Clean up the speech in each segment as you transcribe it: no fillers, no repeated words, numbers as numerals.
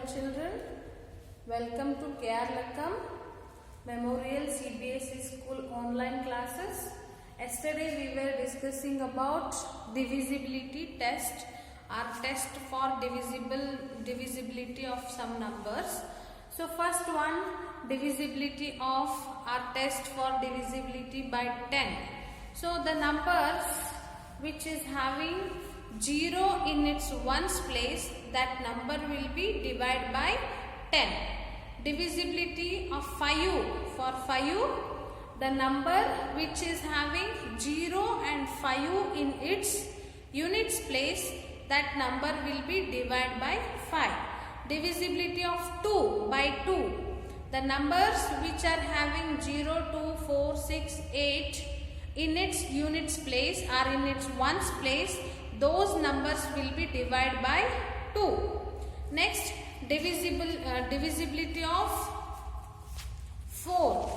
children, welcome to KR Lakkam Memorial CBSE School online classes. Yesterday we were discussing about divisibility test, our test for divisibility of some numbers. So first one, divisibility of our test for divisibility by 10. So the numbers which is having 0 in its ones place, that number will be divided by 10. Divisibility of 5, for 5, the number which is having 0 and 5 in its units place, that number will be divided by 5. Divisibility of 2 by 2, the numbers which are having 0, 2, 4, 6, 8 in its units place or in its ones place, those numbers will be divided by 2. Next, divisibility of 4.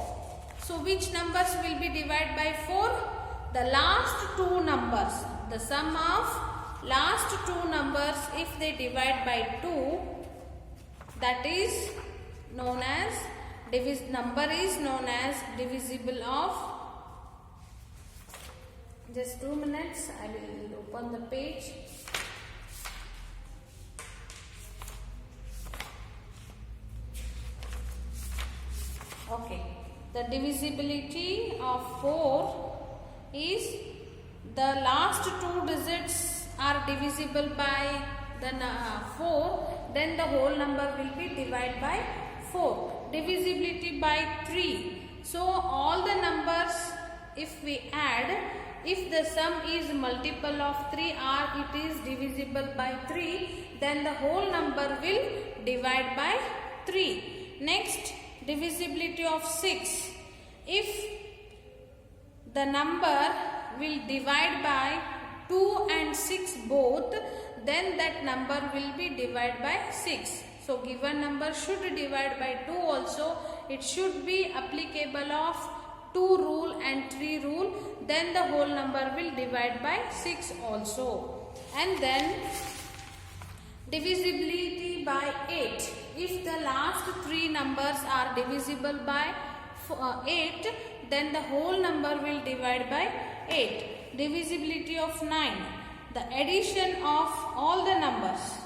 So which numbers will be divided by 4? The last two numbers. The sum of last two numbers, if they divide by 2, that is known as number is known as divisible of. Just 2 minutes, I will open the page. Okay, the divisibility of 4 is the last two digits are divisible by the 4, then the whole number will be divided by 4. Divisibility by 3. So all the numbers, if we add, if the sum is multiple of 3 or it is divisible by 3, then the whole number will divide by 3. Next, divisibility of 6. If the number will divide by 2 and 6 both, then that number will be divided by 6. So given number should divide by 2 also, it should be applicable of 2 rule and 3 rule, then the whole number will divide by 6 also. And then divisibility by 8. If the last 3 numbers are divisible by 8, then the whole number will divide by 8. Divisibility of 9. The addition of all the numbers.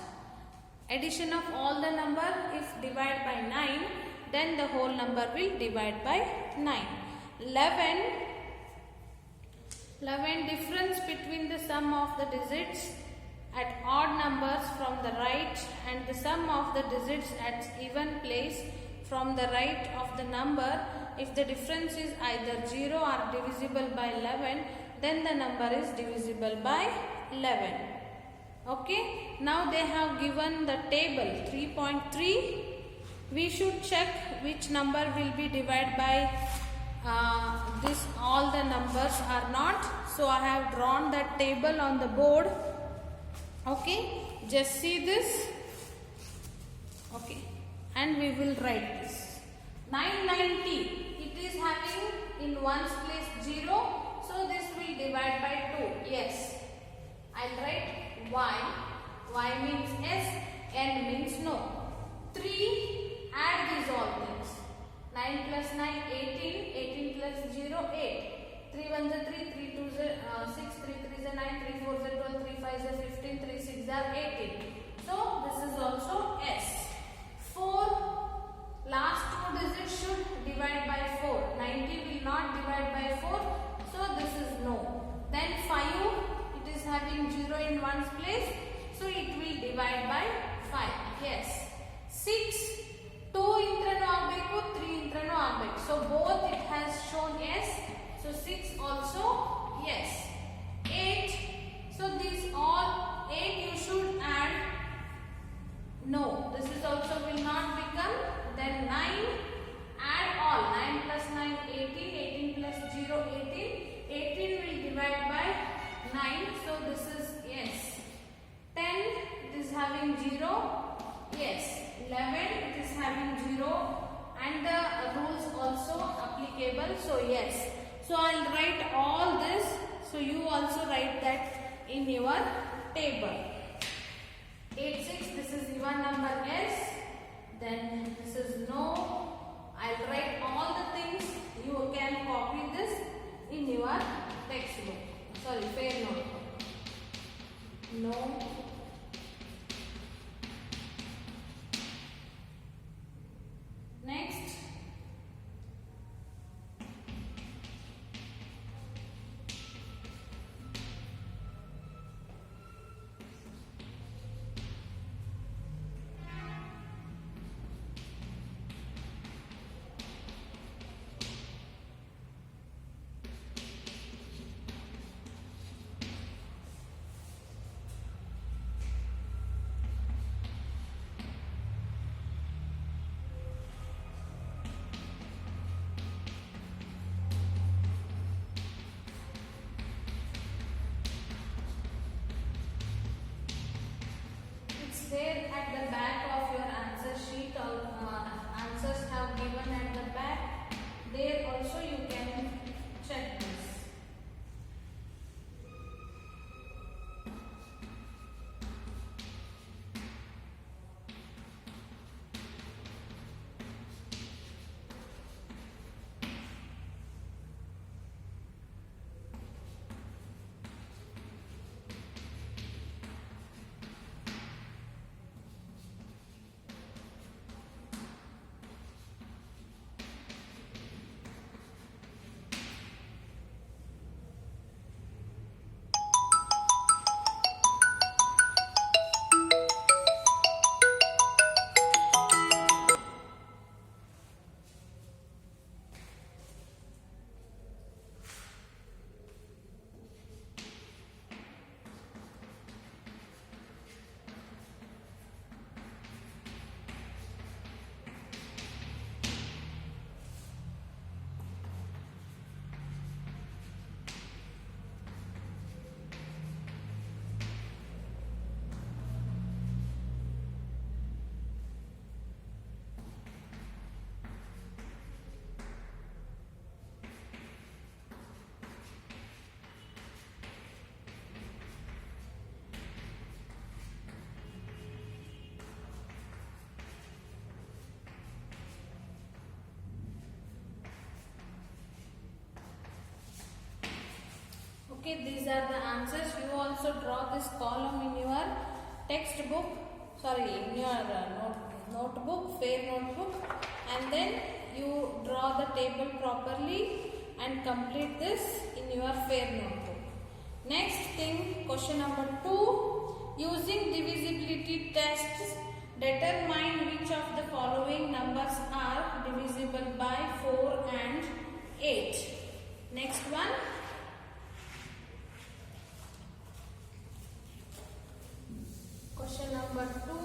Addition of all the number, if divided by 9, then the whole number will divide by 9. 11, difference between the sum of the digits at odd numbers from the right and the sum of the digits at even place from the right of the number. If the difference is either 0 or divisible by 11, then the number is divisible by 11. Okay, now they have given the table 3.3. We should check which number will be divided by this all the numbers or not. So I have drawn that table on the board. Okay, just see this. Okay, and we will write this. 990, it is having in ones place 0, so this will divide by 2. Yes, I'll write y means yes, n means no. 3, add these all things. 9 plus 9, 18, 18 plus 0, 8. 3 1 is 3, 3 2 is 6, 3 3 is 9, 3 4 is 12, 3 5 is 15, 3 6 is 18. So this is also S. 4, last two digits should divide by 4. 90 will not divide by 4, so this is no. Then 5, it is having 0 in ones place, so it will divide by 5. Yes. 6, 2 intrano agbeku, 3 intrano agbeku. So both it has shown yes. So 6 also yes. 8, so these all 8 you should add no. This is also will not become. Then 9, add all. 9 plus 9, 18, 18 plus 0, 18. 18 will divide by 9, so this is yes. 10, it is having 0, yes. 11, it is having 0 and the rules also applicable, so yes. So I'll write all this, so you also write that in your table. 86, this is your number S. Okay, these are the answers. You also draw this column in your textbook, sorry, in your notebook, fair notebook, and then you draw the table properly and complete this in your fair notebook. Next thing, question number 2. Using divisibility tests, determine which of the following numbers are divisible by 4 and 8. Next one. Question number 2.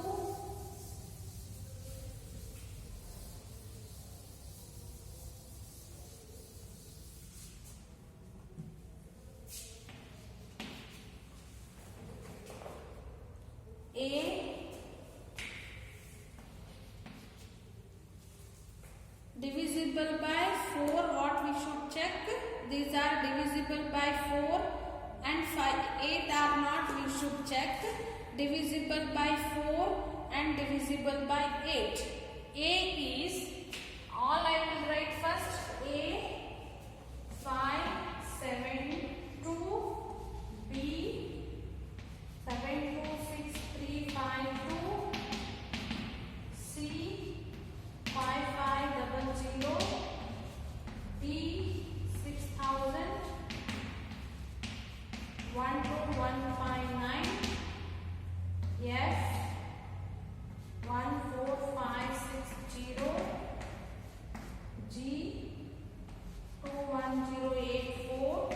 Divisible by 4, what we should check? These are divisible by 4 and 8 are not, we should check. Divisible by 4 and divisible by 8. A is, all I will write first, A 5, 7, 2, B 7, 2, 6, 3, 5, 2, C 5, 5, 0, 0, D 6000, 1, 2, 1, 5, 9, F 1, 4, 5, 6, 0, G 2, 1, 0, 8, 4,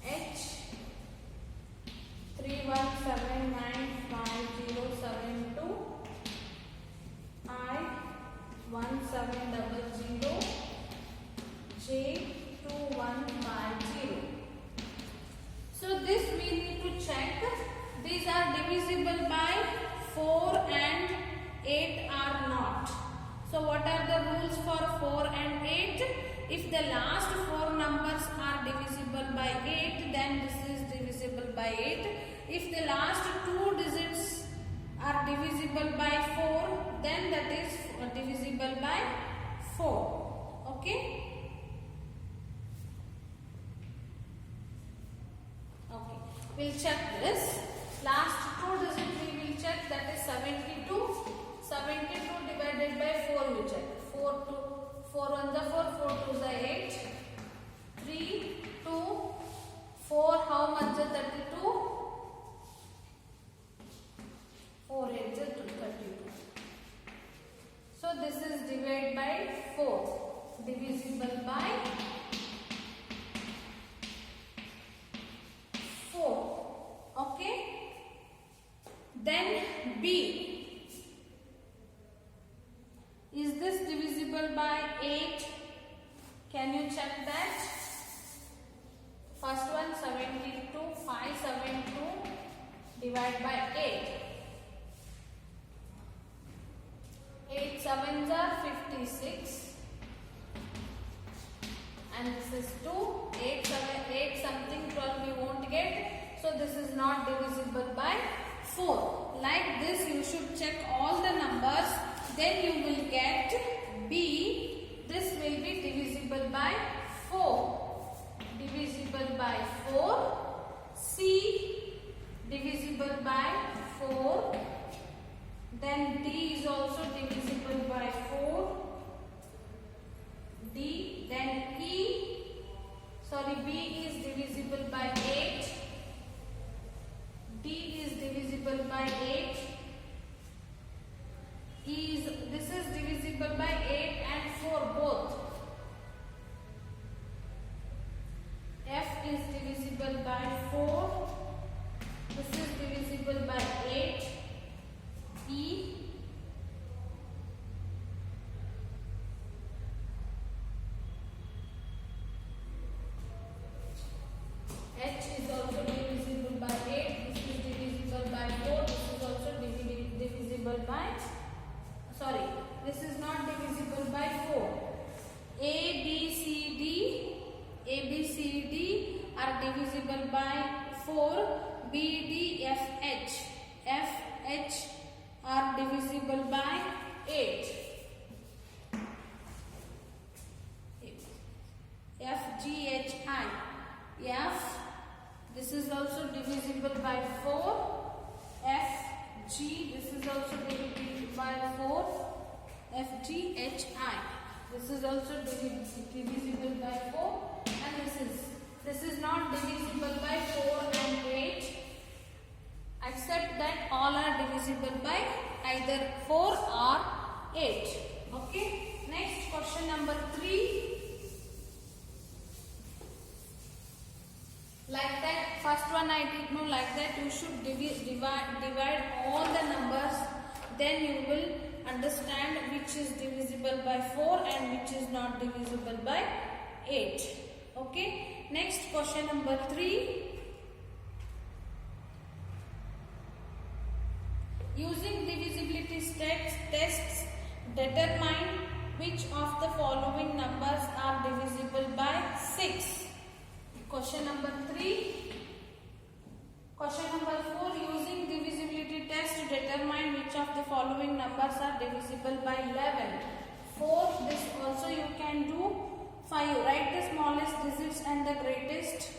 H 3, 1, 7, 9, 5, 0, 7, 2, I 1, 7, 0, 0, J 2, 1, 5, 0. So this we need to check. These are divisible by 4 and 8 are not. So what are the rules for 4 and 8? If the last 4 numbers are divisible by 8, then this is divisible by 8. If the last 2 digits are divisible by 4, then that is divisible by 4. Okay? Okay. We'll check this. Last 2 digits we will check, that is 72. 72 divided by 4 we check. 4 1 the 4, 4 2 the 8. 3, 2, 4, how much the 32? 4 8 the 32. So this is divided by 4. Divisible by 4. Okay. Then B. Is this divisible by 8? Can you check that? First one 72, 572 divided by 8. 8 sevens are 56. And this is 2. 8 something 12 we won't get. So this is not divisible by 4. Like this you should check all the numbers. Then you will get B. This will be divisible by 4. Divisible by 4. C. Divisible by 4. Then D is also divisible by 4. D. Then B is divisible by 8. D is divisible by 8. This is divisible by 8 and 4 both. F is divisible by 4. This is divisible by 8. E. H is also divisible by 8. This is divisible by 4. This is also divisible by, sorry, this is not divisible by 4, FGHI. This is also divisible by 4, and this is not divisible by 4 and 8, except that all are divisible by either 4 or 8. Okay. Next, question number 3. Like that, first one I did know like that. You should divide all the numbers. Then you will understand which is divisible by 4 and which is not divisible by 8. Okay. Next, question number 3. Using divisibility tests, determine which of the following numbers are divisible by 6. Question number 3. Question number 4. Using divisibility test to determine which of the following numbers are divisible by 11. 4. This also you can do. 5. Write the smallest digits and the greatest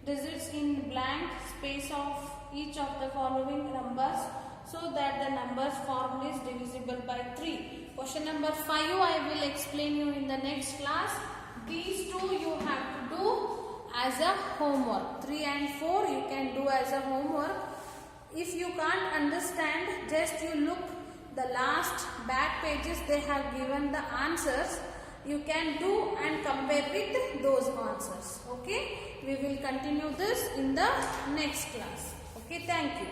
digits in blank space of each of the following numbers so that the numbers formed is divisible by 3. Question number 5 I will explain you in the next class. These two you have to do as a homework. 3 and 4 you can do as a homework. If you can't understand, just you look the last back pages, they have given the answers. You can do and compare with those answers. Okay. We will continue this in the next class. Okay. Thank you.